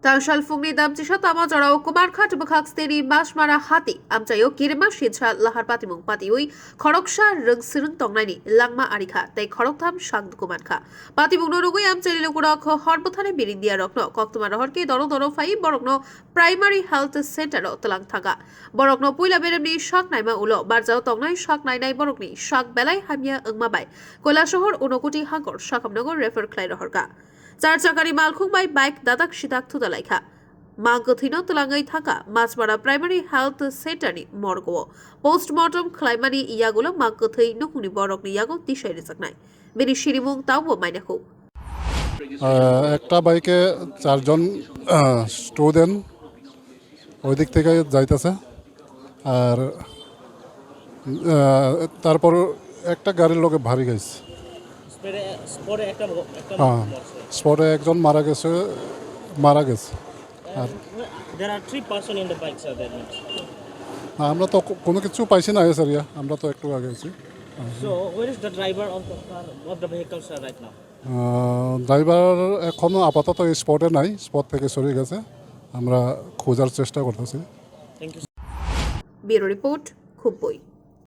Tangsal Fungni Damchisha Tama Jarao Kumarghat Bukhaksteri Mashmara Hati Amchayo Kirima Sincha Lahar Patimwngo Patiui Khoroksa Rungsirung Tongnani Langma Arikha Tei Khorok Tham Shang Kumarghat Patimwngo Rugui Amchari Lokura Horbothane Birindia Rokno Koktumar Horke Doro Doro Fai Borokno Primary Health Center Talang Thaga Borokno Puila Beremni Shak Naima Ulo Barzao Tongnai Shak Nainai Borokni Shak Belai Hamia Ungmabai Koilashahar Unokuti Hangor Shakamnogor Refer Klaira Horka চারচাকারি মালখুংবাই bike দাদাক সিদাক থুদালাইখা মাগথিনো তুলাঙ্গাই থাকা মাছমারা primary health সেন্টারনি মর্গ পোস্টমর্টম খ্লাইমানি ইয়াগুলো মাগথৈ নুকুনি বরকনি ইয়াগো দিশাই রেজাকনাই বেনি শিরিমুং তাওবো মাইনাখু একটা বাইকে চারজন স্টুডেন্ট ওই দিক থেকে যাইতেছে আর তারপর একটা গাড়ির লোকে ভারী গেছে স্পটে একজন মারা গেছে আর আমরা তো কোনো কিছু পাইছি না স্যার আমরা তো একটু আগে আছি ড্রাইভার এখনো আপাতত এই স্পটে নাই স্পট থেকে সরে গেছে আমরা খোঁজার চেষ্টা করতেছি ব্যুরো রিপোর্ট খুম্পুই।